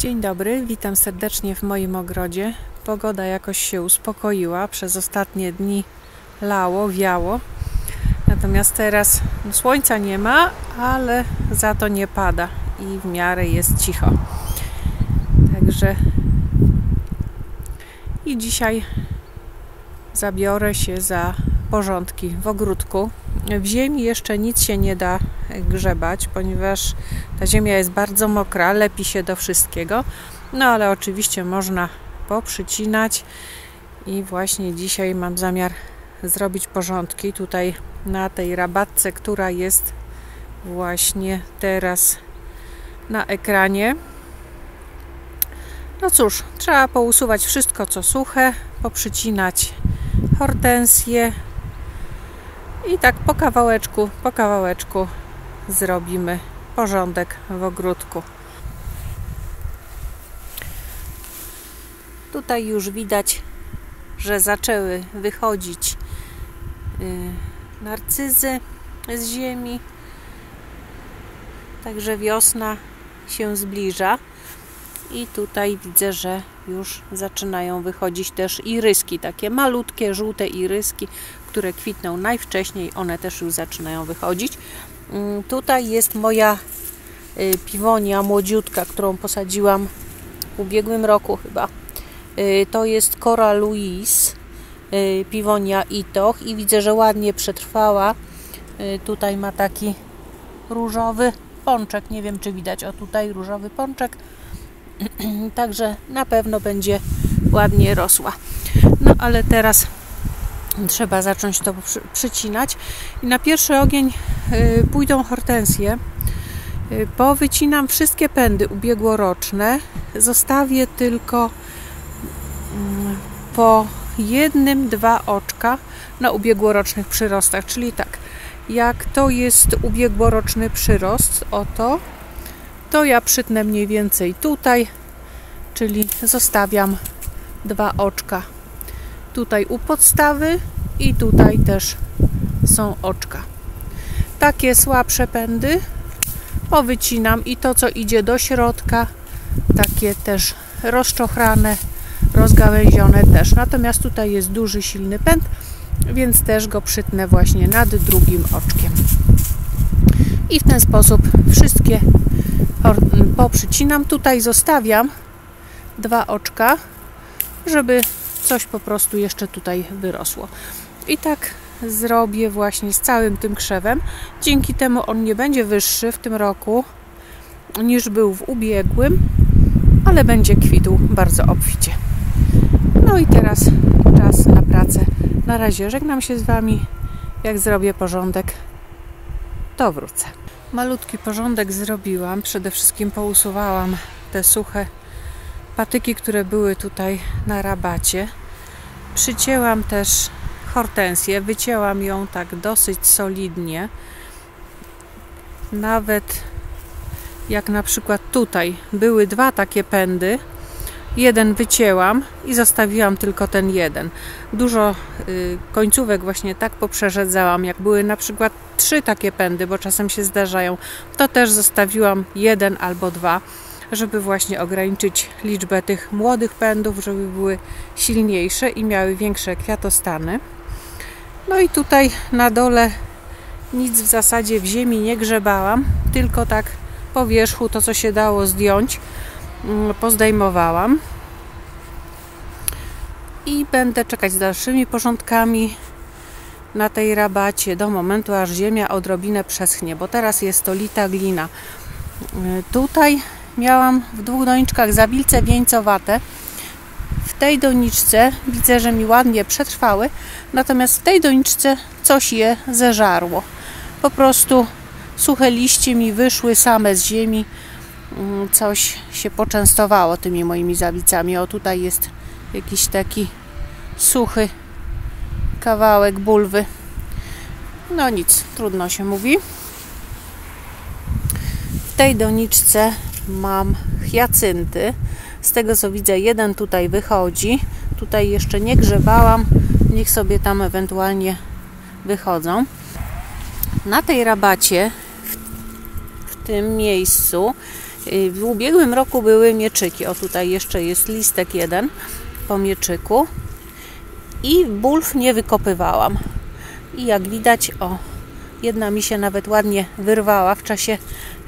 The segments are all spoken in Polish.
Dzień dobry, witam serdecznie w moim ogrodzie. Pogoda jakoś się uspokoiła, przez ostatnie dni lało, wiało. Natomiast teraz słońca nie ma, ale za to nie pada i w miarę jest cicho. Także i dzisiaj zabiorę się za porządki w ogródku. W ziemi jeszcze nic się nie da grzebać, ponieważ ta ziemia jest bardzo mokra, lepi się do wszystkiego. No ale oczywiście można poprzycinać i właśnie dzisiaj mam zamiar zrobić porządki tutaj na tej rabatce, która jest właśnie teraz na ekranie. No cóż, trzeba pousuwać wszystko co suche, poprzycinać hortensje i tak po kawałeczku zrobimy porządek w ogródku. Tutaj już widać, że zaczęły wychodzić narcyzy z ziemi. Także wiosna się zbliża. I tutaj widzę, że już zaczynają wychodzić też iryski, takie malutkie, żółte iryski, które kwitną najwcześniej, one też już zaczynają wychodzić. Tutaj jest moja piwonia młodziutka, którą posadziłam w ubiegłym roku chyba. To jest Cora Louise, piwonia Itoch i widzę, że ładnie przetrwała. Tutaj ma taki różowy pączek, nie wiem czy widać, o tutaj różowy pączek. Także na pewno będzie ładnie rosła. No ale teraz trzeba zacząć to przycinać i na pierwszy ogień pójdą hortensje. Powycinam wszystkie pędy ubiegłoroczne, zostawię tylko po 1-2 oczka na ubiegłorocznych przyrostach, czyli tak, jak to jest ubiegłoroczny przyrost, oto, to ja przytnę mniej więcej tutaj, czyli zostawiam 2 oczka tutaj u podstawy i tutaj też są oczka. Takie słabsze pędy powycinam i to co idzie do środka, takie też rozczochrane, rozgałęzione też. Natomiast tutaj jest duży, silny pęd, więc też go przytnę właśnie nad drugim oczkiem. I w ten sposób wszystkie poprzycinam. Tutaj zostawiam 2 oczka, żeby coś po prostu jeszcze tutaj wyrosło. I tak zrobię właśnie z całym tym krzewem. Dzięki temu on nie będzie wyższy w tym roku niż był w ubiegłym, ale będzie kwitł bardzo obficie. No i teraz czas na pracę. Na razie żegnam się z Wami. Jak zrobię porządek, to wrócę. Malutki porządek zrobiłam. Przede wszystkim pousuwałam te suche patyki, które były tutaj na rabacie. Przycięłam też hortensję. Wycięłam ją tak dosyć solidnie. Nawet jak na przykład tutaj były 2 takie pędy. Jeden wycięłam i zostawiłam tylko ten jeden. Dużo końcówek właśnie tak poprzerzedzałam. Jak były na przykład 3 takie pędy, bo czasem się zdarzają, to też zostawiłam 1 albo 2, żeby właśnie ograniczyć liczbę tych młodych pędów, żeby były silniejsze i miały większe kwiatostany. No i tutaj na dole nic w zasadzie w ziemi nie grzebałam, tylko tak po wierzchu to co się dało zdjąć pozdejmowałam i będę czekać z dalszymi porządkami na tej rabacie do momentu aż ziemia odrobinę przeschnie, bo teraz jest to lita glina. Tutaj miałam w 2 doniczkach zabilce wieńcowate. W tej doniczce widzę, że mi ładnie przetrwały, natomiast w tej doniczce coś je zeżarło. Po prostu suche liście mi wyszły same z ziemi. Coś się poczęstowało tymi moimi zabilcami. O, tutaj jest jakiś taki suchy kawałek bulwy. No nic, trudno się mówi. W tej doniczce mam hiacynty. Z tego co widzę, jeden tutaj wychodzi. Tutaj jeszcze nie grzebałam. Niech sobie tam ewentualnie wychodzą. Na tej rabacie, w tym miejscu W ubiegłym roku były mieczyki. O, tutaj jeszcze jest listek jeden po mieczyku. I bulw nie wykopywałam. I jak widać, o, jedna mi się nawet ładnie wyrwała w czasie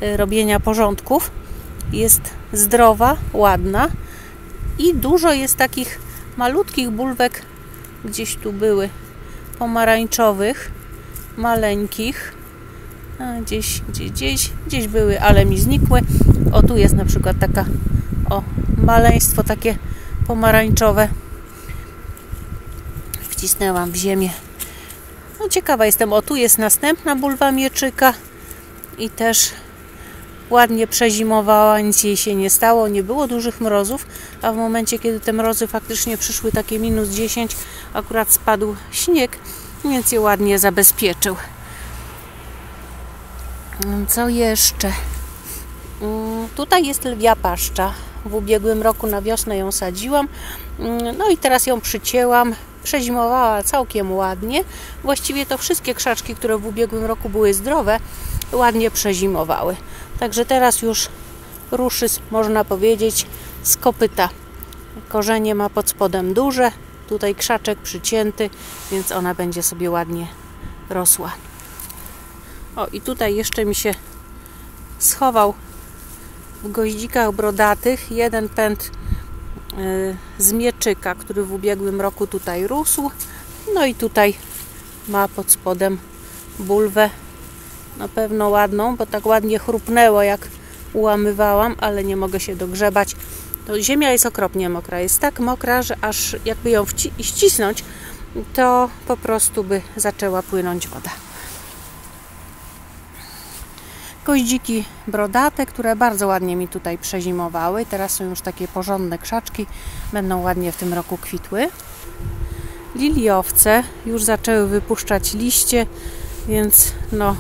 robienia porządków. Jest zdrowa, ładna i dużo jest takich malutkich bulwek, gdzieś tu były, pomarańczowych, maleńkich. Gdzieś były, ale mi znikły. O, tu jest na przykład taka, o, maleństwo takie pomarańczowe. Wcisnęłam w ziemię. No, ciekawa jestem. O, tu jest następna bulwa mieczyka i też ładnie przezimowała, nic jej się nie stało, nie było dużych mrozów, a w momencie, kiedy te mrozy faktycznie przyszły, takie -10, akurat spadł śnieg, więc je ładnie zabezpieczył. Co jeszcze? Tutaj jest lwia paszcza. W ubiegłym roku na wiosnę ją sadziłam, no i teraz ją przycięłam. Przezimowała całkiem ładnie. Właściwie to wszystkie krzaczki, które w ubiegłym roku były zdrowe, ładnie przezimowały. Także teraz już ruszy, można powiedzieć, z kopyta. Korzenie ma pod spodem duże, tutaj krzaczek przycięty, więc ona będzie sobie ładnie rosła. O, i tutaj jeszcze mi się schował w goździkach brodatych jeden pęd z mieczyka, który w ubiegłym roku tutaj rósł. No i tutaj ma pod spodem bulwę, na pewno ładną, bo tak ładnie chrupnęło, jak ułamywałam, ale nie mogę się dogrzebać. To ziemia jest okropnie mokra, jest tak mokra, że aż jakby ją ścisnąć, to po prostu by zaczęła płynąć woda. Goździki brodate, które bardzo ładnie mi tutaj przezimowały. Teraz są już takie porządne krzaczki, będą ładnie w tym roku kwitły. Liliowce już zaczęły wypuszczać liście, więc no,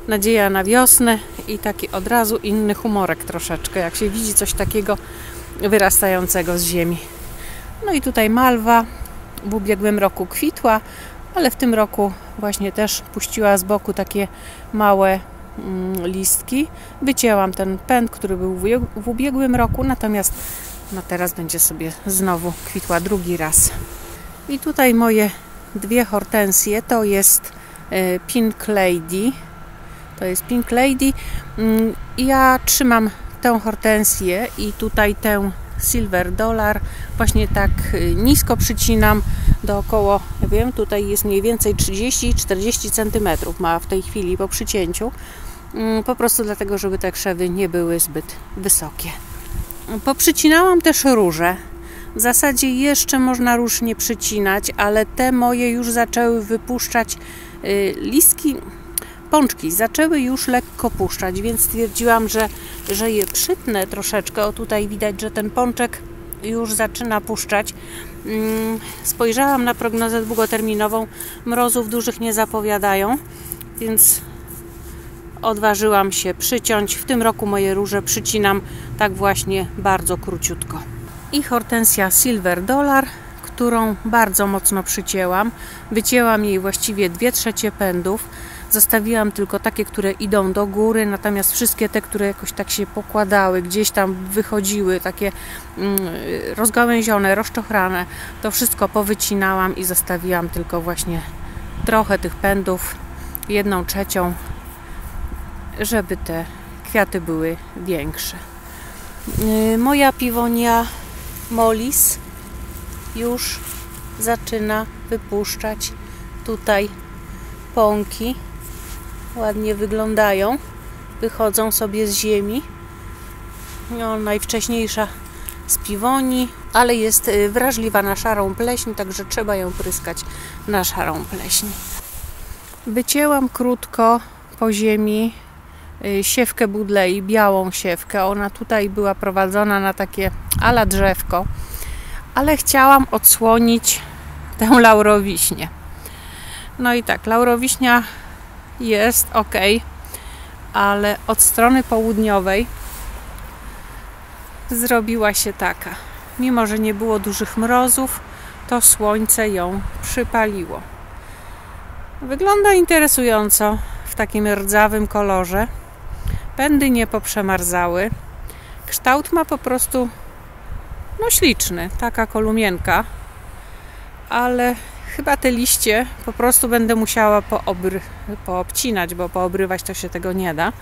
nadzieja na wiosnę i taki od razu inny humorek troszeczkę, jak się widzi coś takiego wyrastającego z ziemi. No i tutaj malwa w ubiegłym roku kwitła, ale w tym roku właśnie też puściła z boku takie małe listki. Wycięłam ten pęd, który był w ubiegłym roku, natomiast no teraz będzie sobie znowu kwitła drugi raz. I tutaj moje dwie hortensje, to jest Pink Lady. To jest Pink Lady. Ja trzymam tę hortensję i tutaj tę Silver Dollar właśnie tak nisko przycinam do około, ja wiem, tutaj jest mniej więcej 30-40 cm ma w tej chwili po przycięciu. Po prostu dlatego, żeby te krzewy nie były zbyt wysokie. Poprzycinałam też róże. W zasadzie jeszcze można róż nie przycinać, ale te moje już zaczęły wypuszczać listki, pączki zaczęły już lekko puszczać, więc stwierdziłam, że je przytnę troszeczkę. O, tutaj widać, że ten pączek już zaczyna puszczać. Spojrzałam na prognozę długoterminową, mrozów dużych nie zapowiadają, więc odważyłam się przyciąć. W tym roku moje róże przycinam tak właśnie bardzo króciutko. I hortensja Silver Dollar, którą bardzo mocno przycięłam. Wycięłam jej właściwie 2/3 pędów. Zostawiłam tylko takie, które idą do góry, natomiast wszystkie te, które jakoś tak się pokładały, gdzieś tam wychodziły, takie rozgałęzione, rozczochrane, to wszystko powycinałam i zostawiłam tylko właśnie trochę tych pędów, 1/3, żeby te kwiaty były większe. Moja piwonia Mollis już zaczyna wypuszczać tutaj pąki. Ładnie wyglądają, wychodzą sobie z ziemi. No, najwcześniejsza z piwonii, ale jest wrażliwa na szarą pleśń, także trzeba ją pryskać na szarą pleśń. Wycięłam krótko po ziemi siewkę Budlei, białą siewkę. Ona tutaj była prowadzona na takie ala drzewko, ale chciałam odsłonić tę laurowiśnię. No i tak, laurowiśnia jest ok, ale od strony południowej zrobiła się taka. Mimo że nie było dużych mrozów, to słońce ją przypaliło. Wygląda interesująco w takim rdzawym kolorze. Pędy nie poprzemarzały. Kształt ma po prostu no śliczny, taka kolumienka, ale chyba te liście po prostu będę musiała poobcinać, bo poobrywać to się tego nie da.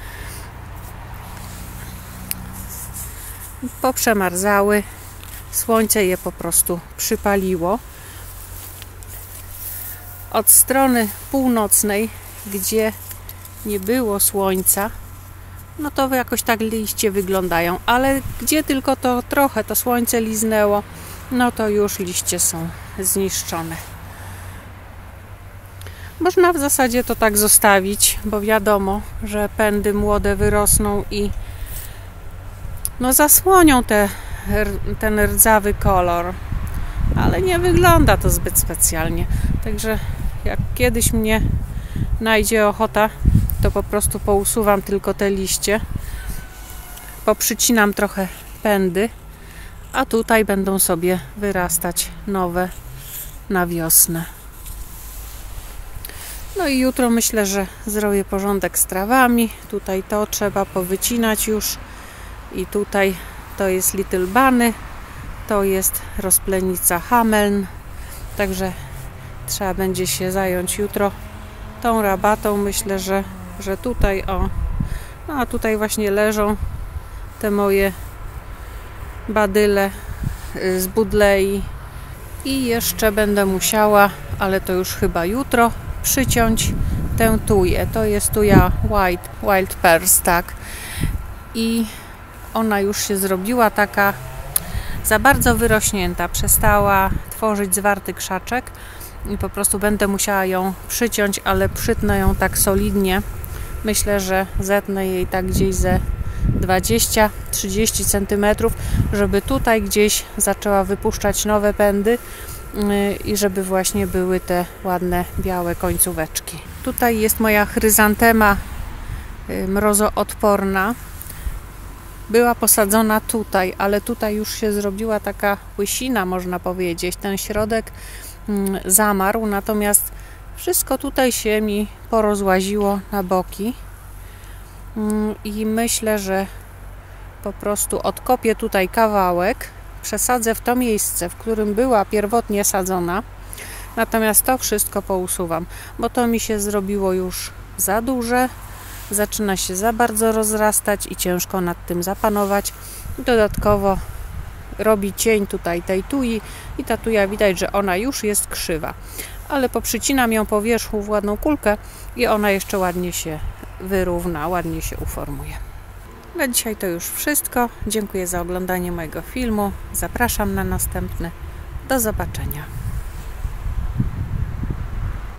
Poprzemarzały, słońce je po prostu przypaliło. Od strony północnej, gdzie nie było słońca, no to jakoś tak liście wyglądają, ale gdzie tylko to trochę to słońce liznęło, no to już liście są zniszczone. Można w zasadzie to tak zostawić, bo wiadomo, że pędy młode wyrosną i no zasłonią ten rdzawy kolor, ale nie wygląda to zbyt specjalnie. Także jak kiedyś mnie najdzie ochota, to po prostu pousuwam tylko te liście, poprzycinam trochę pędy, a tutaj będą sobie wyrastać nowe na wiosnę. No i jutro myślę, że zrobię porządek z trawami. Tutaj to trzeba powycinać już i tutaj to jest Little Bunny, to jest rozplenica Hameln, także trzeba będzie się zająć jutro tą rabatą. Myślę, że tutaj no a tutaj właśnie leżą te moje badyle z Budlei i jeszcze będę musiała, ale to już chyba jutro, przyciąć tę tuję. To jest tuja Wild Pears, tak. I ona już się zrobiła taka za bardzo wyrośnięta. Przestała tworzyć zwarty krzaczek i po prostu będę musiała ją przyciąć, ale przytnę ją tak solidnie. Myślę, że zetnę jej tak gdzieś ze 20-30 cm, żeby tutaj gdzieś zaczęła wypuszczać nowe pędy i żeby właśnie były te ładne białe końcóweczki. Tutaj jest moja chryzantema mrozoodporna. Była posadzona tutaj, ale tutaj już się zrobiła taka łysina, można powiedzieć. Ten środek zamarł, natomiast wszystko tutaj się mi porozłaziło na boki i myślę, że po prostu odkopię tutaj kawałek, przesadzę w to miejsce, w którym była pierwotnie sadzona, natomiast to wszystko pousuwam, bo to mi się zrobiło już za duże, zaczyna się za bardzo rozrastać i ciężko nad tym zapanować. Dodatkowo robi cień tutaj tej tui i ta tuja widać, że ona już jest krzywa, ale poprzycinam ją po wierzchu w ładną kulkę i ona jeszcze ładnie się wyrówna, ładnie się uformuje. Na dzisiaj to już wszystko. Dziękuję za oglądanie mojego filmu. Zapraszam na następny. Do zobaczenia.